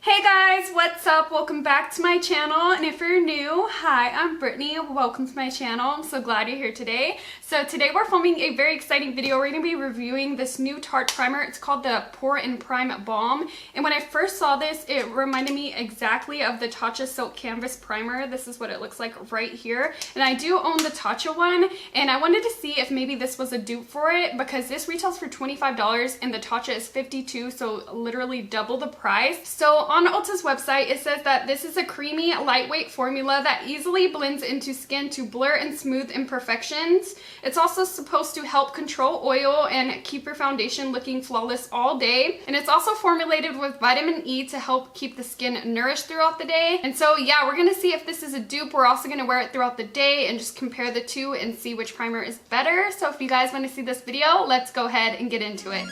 Hey guys, what's up? Welcome back to my channel, and if you're new, hi, I'm Brittany. Welcome to my channel. I'm so glad you're here today. So today we're filming a very exciting video. We're going to be reviewing this new Tarte primer. It's called the Pore and Prime Balm, and when I first saw this, it reminded me exactly of the Tatcha Silk Canvas Primer. This is what it looks like right here, and I do own the Tatcha one, and I wanted to see if maybe this was a dupe for it, because this retails for $25 and the Tatcha is $52, so literally double the price. So on Ulta's website, it says that this is a creamy, lightweight formula that easily blends into skin to blur and smooth imperfections. It's also supposed to help control oil and keep your foundation looking flawless all day. And it's also formulated with vitamin E to help keep the skin nourished throughout the day. And so yeah, we're gonna see if this is a dupe. We're also gonna wear it throughout the day and just compare the two and see which primer is better. So if you guys want to see this video, let's go ahead and get into it.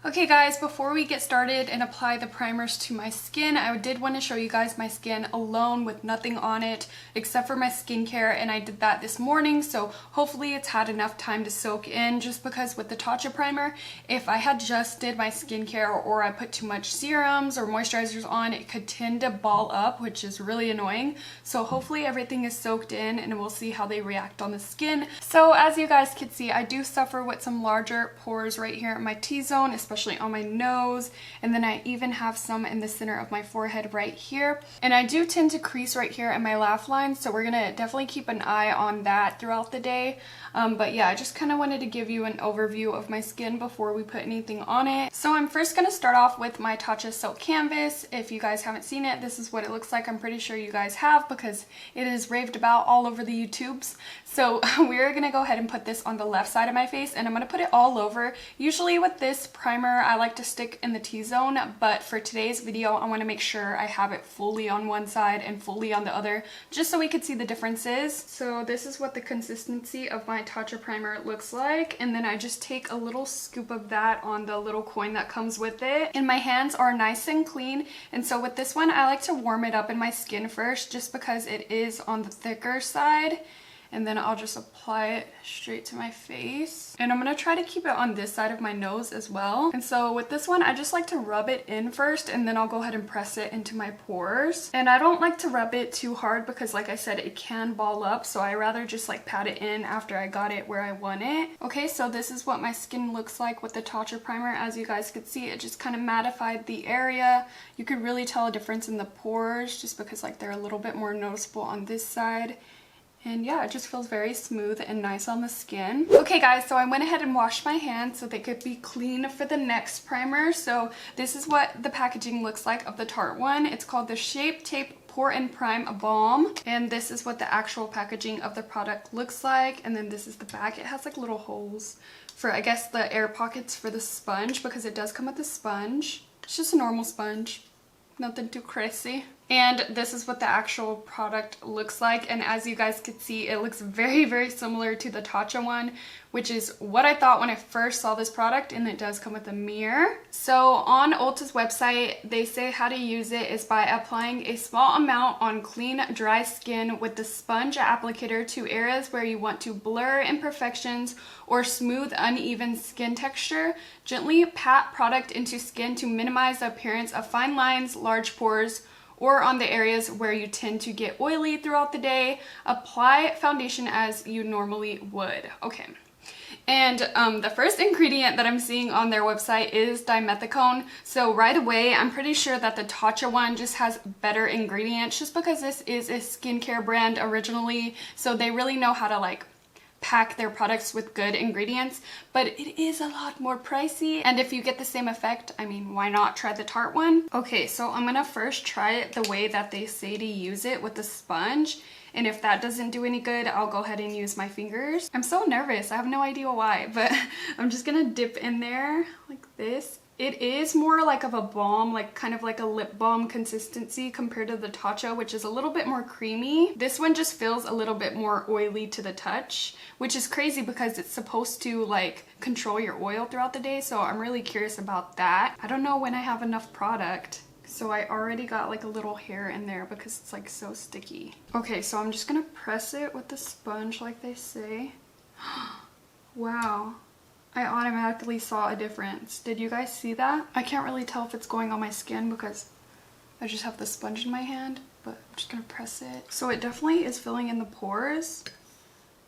Okay guys, before we get started and apply the primers to my skin, I did want to show you guys my skin alone with nothing on it except for my skincare, and I did that this morning, so hopefully it's had enough time to soak in, just because with the Tatcha primer, if I had just did my skincare or I put too much serums or moisturizers on, it could tend to ball up, which is really annoying. So hopefully everything is soaked in and we'll see how they react on the skin. So as you guys can see, I do suffer with some larger pores right here in my T-zone, especially on my nose, and then I even have some in the center of my forehead right here, and I do tend to crease right here in my laugh line, so we're gonna definitely keep an eye on that throughout the day. But yeah, I just kind of wanted to give you an overview of my skin before we put anything on it. So I'm first gonna start off with my Tatcha Silk Canvas. If you guys haven't seen it, this is what it looks like. I'm pretty sure you guys have, because it is raved about all over the YouTubes. So we're gonna go ahead and put this on the left side of my face, and I'm gonna put it all over. Usually with this primer, I like to stick in the T-zone, but for today's video, I wanna make sure I have it fully on one side and fully on the other, just so we could see the differences. So this is what the consistency of my Tatcha primer looks like, and then I just take a little scoop of that on the little coin that comes with it. And my hands are nice and clean, and so with this one, I like to warm it up in my skin first, just because it is on the thicker side. And then I'll just apply it straight to my face. And I'm gonna try to keep it on this side of my nose as well. And so with this one, I just like to rub it in first, and then I'll go ahead and press it into my pores. And I don't like to rub it too hard because, like I said, it can ball up, so I rather just like pat it in after I got it where I want it. Okay, so this is what my skin looks like with the Tatcha primer. As you guys could see, it just kind of mattified the area. You could really tell a difference in the pores just because like they're a little bit more noticeable on this side. And yeah, it just feels very smooth and nice on the skin. Okay guys, so I went ahead and washed my hands so they could be clean for the next primer. So this is what the packaging looks like of the Tarte one. It's called the Shape Tape Pore and Prime Balm, and this is what the actual packaging of the product looks like. And then this is the back. It has like little holes for, I guess, the air pockets for the sponge, because it does come with a sponge. It's just a normal sponge, nothing too crazy. And this is what the actual product looks like, and as you guys could see, it looks very, very similar to the Tatcha one, which is what I thought when I first saw this product, and it does come with a mirror. So on Ulta's website, they say how to use it is by applying a small amount on clean, dry skin with the sponge applicator to areas where you want to blur imperfections or smooth uneven skin texture. Gently pat product into skin to minimize the appearance of fine lines, large pores, or on the areas where you tend to get oily throughout the day. Apply foundation as you normally would. Okay. And the first ingredient that I'm seeing on their website is dimethicone. So right away, I'm pretty sure that the Tatcha one just has better ingredients, just because this is a skincare brand originally. So they really know how to like pack their products with good ingredients, but it is a lot more pricey, and if you get the same effect, I mean, why not try the Tarte one? Okay, so I'm gonna first try it the way that they say to use it, with the sponge, and if that doesn't do any good, I'll go ahead and use my fingers. I'm so nervous, I have no idea why, but I'm just gonna dip in there like this. It is more like of a balm, like kind of like a lip balm consistency compared to the Tatcha, which is a little bit more creamy. This one just feels a little bit more oily to the touch, which is crazy because it's supposed to like control your oil throughout the day. So I'm really curious about that. I don't know when I have enough product. So I already got like a little hair in there because it's like so sticky. Okay, so I'm just gonna press it with the sponge like they say. Wow. I automatically saw a difference. Did you guys see that? I can't really tell if it's going on my skin because I just have the sponge in my hand, but I'm just gonna press it. So it definitely is filling in the pores.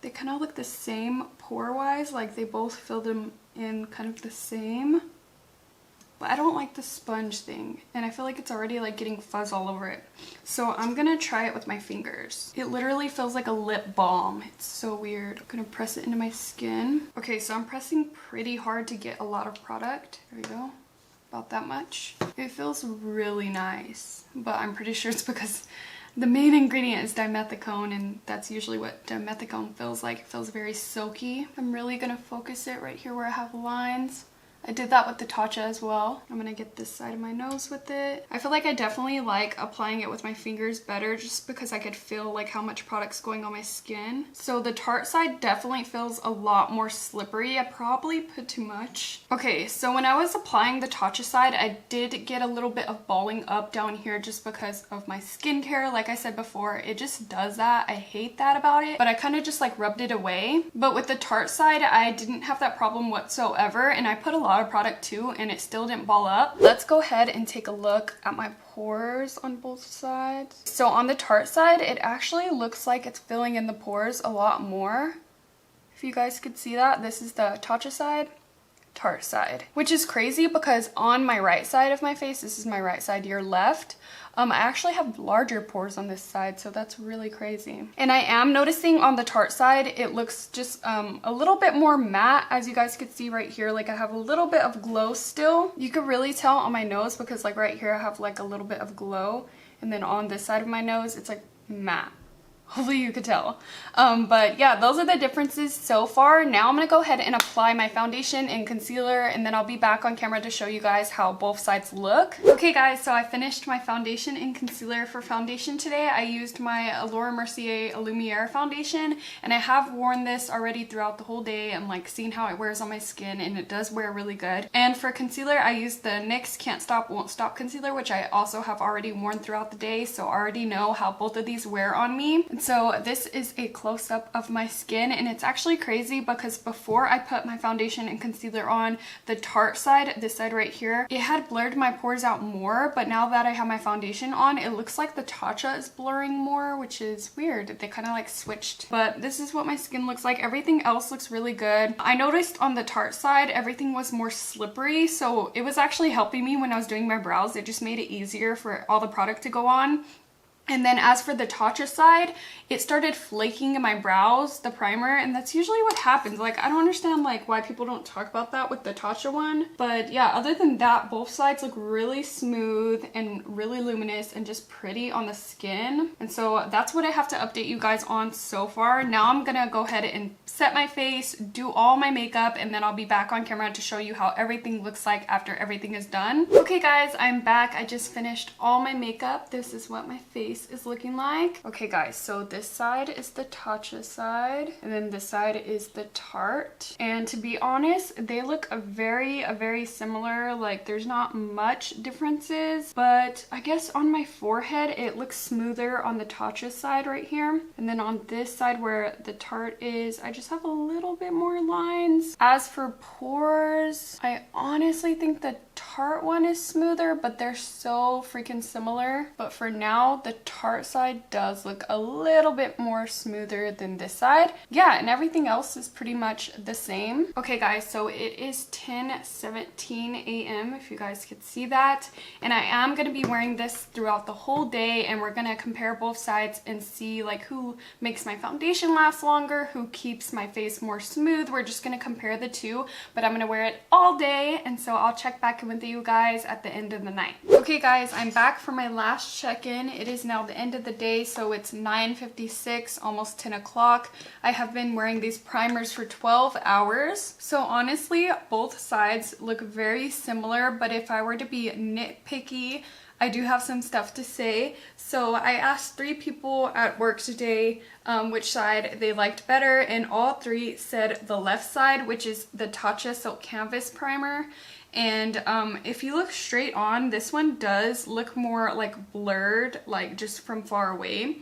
They kind of look the same pore-wise, like they both fill them in kind of the same. But I don't like the sponge thing, and I feel like it's already like getting fuzz all over it. So I'm gonna try it with my fingers. It literally feels like a lip balm. It's so weird. I'm gonna press it into my skin. Okay, so I'm pressing pretty hard to get a lot of product. There we go. About that much. It feels really nice, but I'm pretty sure it's because the main ingredient is dimethicone, and that's usually what dimethicone feels like. It feels very silky. I'm really gonna focus it right here where I have lines. I did that with the Tatcha as well. I'm gonna get this side of my nose with it. I feel like I definitely like applying it with my fingers better just because I could feel like how much product's going on my skin. So the Tarte side definitely feels a lot more slippery. I probably put too much. Okay, so when I was applying the Tatcha side, I did get a little bit of balling up down here just because of my skincare. Like I said before, it just does that. I hate that about it, but I kind of just like rubbed it away. But with the Tarte side, I didn't have that problem whatsoever, and I put a lot of product too and it still didn't ball up. Let's go ahead and take a look at my pores on both sides. So on the Tarte side, it actually looks like it's filling in the pores a lot more. If you guys could see that, this is the Tatcha side, Tarte side, which is crazy because on my right side of my face, this is my right side, your left, I actually have larger pores on this side, so that's really crazy. And I am noticing on the Tarte side, it looks just a little bit more matte, as you guys could see right here. Like I have a little bit of glow still. You could really tell on my nose because like right here I have like a little bit of glow, and then on this side of my nose, it's like matte. Hopefully you could tell. But yeah, those are the differences so far. Now I'm gonna go ahead and apply my foundation and concealer, and then I'll be back on camera to show you guys how both sides look. Okay guys, so I finished my foundation and concealer. For foundation today, I used my Laura Mercier Lumiere foundation, and I have worn this already throughout the whole day and like seen how it wears on my skin, and it does wear really good. And for concealer, I used the NYX Can't Stop Won't Stop concealer, which I also have already worn throughout the day, so I already know how both of these wear on me. And so this is a close-up of my skin, and it's actually crazy because before I put my foundation and concealer on, the Tarte side, this side right here, it had blurred my pores out more, but now that I have my foundation on, it looks like the Tatcha is blurring more, which is weird. They kind of like switched, but this is what my skin looks like. Everything else looks really good. I noticed on the Tarte side, everything was more slippery, so it was actually helping me when I was doing my brows. It just made it easier for all the product to go on. And then as for the Tatcha side, it started flaking in my brows, the primer, and that's usually what happens. Like, I don't understand like why people don't talk about that with the Tatcha one. But yeah, other than that, both sides look really smooth and really luminous and just pretty on the skin. And so that's what I have to update you guys on so far. Now I'm gonna go ahead and set my face, do all my makeup, and then I'll be back on camera to show you how everything looks like after everything is done. Okay guys, I'm back. I just finished all my makeup. This is what my face is looking like. Okay guys, so this side is the Tatcha side, and then this side is the Tarte. And to be honest, they look very similar. Like there's not much differences, but I guess on my forehead it looks smoother on the Tatcha side right here, and then on this side where the Tarte is, I just have a little bit more lines. As for pores, I honestly think the Tarte one is smoother, but they're so freaking similar. But for now, the Tarte side does look a little bit more smoother than this side. Yeah, and everything else is pretty much the same. Okay guys, so it is 10:17 a.m. if you guys could see that, and I am going to be wearing this throughout the whole day, and we're going to compare both sides and see like who makes my foundation last longer, who keeps my face more smooth. We're just going to compare the two, but I'm going to wear it all day, and so I'll check back in with you guys at the end of the night. Okay guys, I'm back for my last check-in. It is now the end of the day, so it's 9:56, almost 10 o'clock. I have been wearing these primers for 12 hours. So honestly, both sides look very similar, but if I were to be nitpicky, I do have some stuff to say. So I asked 3 people at work today which side they liked better, and all 3 said the left side, which is the Tatcha Silk Canvas Primer. And if you look straight on, this one does look more like blurred, like just from far away.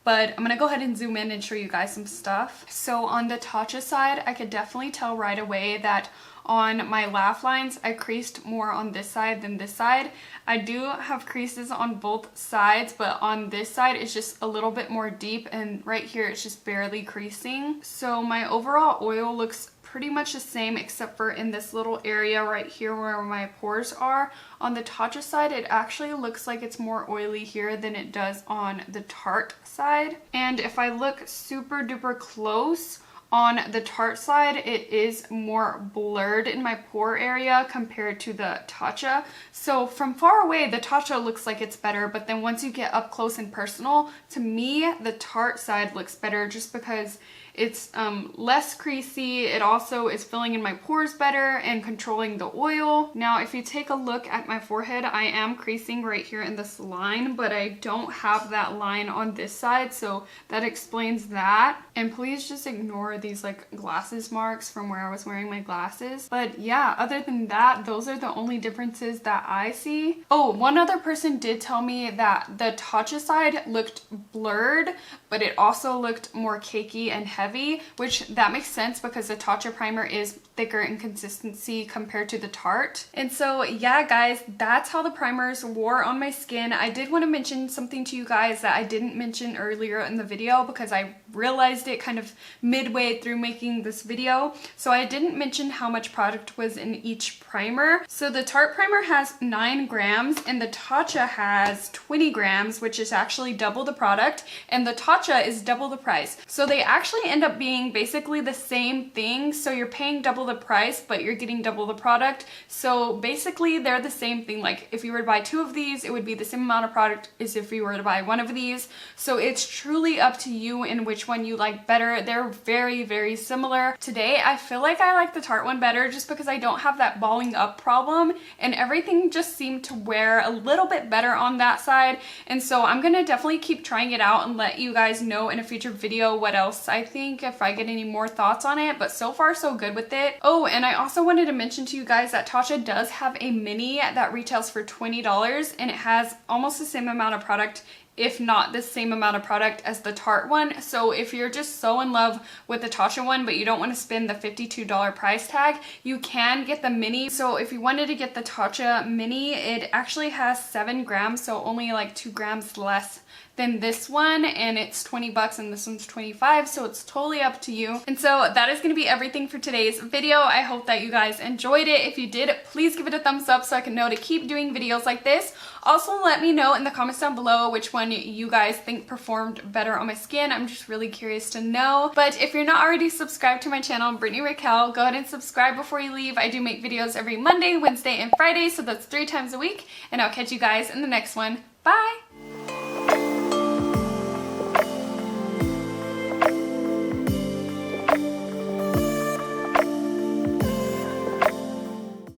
but I'm gonna go ahead and zoom in and show you guys some stuff. So on the Tatcha side, I could definitely tell right away that on my laugh lines, I creased more on this side than this side. I do have creases on both sides, but on this side it's just a little bit more deep, and right here it's just barely creasing. So my overall oil looks pretty much the same except for in this little area right here where my pores are. On the Tatcha side, it actually looks like it's more oily here than it does on the Tarte side. And if I look super duper close, on the Tarte side, it is more blurred in my pore area compared to the Tatcha. So from far away, the Tatcha looks like it's better, but then once you get up close and personal, to me, the Tarte side looks better just because it's less creasy. It also is filling in my pores better and controlling the oil. Now, if you take a look at my forehead, I am creasing right here in this line, but I don't have that line on this side, so that explains that. And please just ignore these like glasses marks from where I was wearing my glasses. But yeah, other than that, those are the only differences that I see. Oh, one other person did tell me that the Tatcha side looked blurred, but it also looked more cakey and heavy, which that makes sense because the Tatcha primer is thicker in consistency compared to the Tarte. And so yeah guys, that's how the primers wore on my skin. I did want to mention something to you guys that I didn't mention earlier in the video because I realized it kind of midway through making this video. So I didn't mention how much product was in each primer. So the Tarte primer has 9 grams and the Tatcha has 20 grams, which is actually double the product, and the Tatcha is double the price. So they actually end up being basically the same thing. So you're paying double the price, but you're getting double the product. So basically they're the same thing. Like if you were to buy 2 of these, it would be the same amount of product as if you were to buy 1 of these. So it's truly up to you in which one you like better. They're very, very similar. Today, I feel like I like the Tarte one better just because I don't have that balling up problem, and everything just seemed to wear a little bit better on that side. And so I'm gonna definitely keep trying it out and let you guys know in a future video what else I think, if I get any more thoughts on it, but so far so good with it. Oh, and I also wanted to mention to you guys that Tatcha does have a mini that retails for $20, and it has almost the same amount of product, if not the same amount of product as the Tarte one. So if you're just so in love with the Tatcha one but you don't want to spend the $52 price tag, you can get the mini. So if you wanted to get the Tatcha mini, it actually has 7 grams, so only like 2 grams less than this one, and it's 20 bucks and this one's 25, so it's totally up to you. And so that is going to be everything for today's video. I hope that you guys enjoyed it. If you did, please give it a thumbs up so I can know to keep doing videos like this. Also, let me know in the comments down below which one you guys think performed better on my skin. I'm just really curious to know. But if you're not already subscribed to my channel, BritanyRaquell, go ahead and subscribe before you leave. I do make videos every Monday, Wednesday, and Friday, so that's 3 times a week, and I'll catch you guys in the next one. Bye!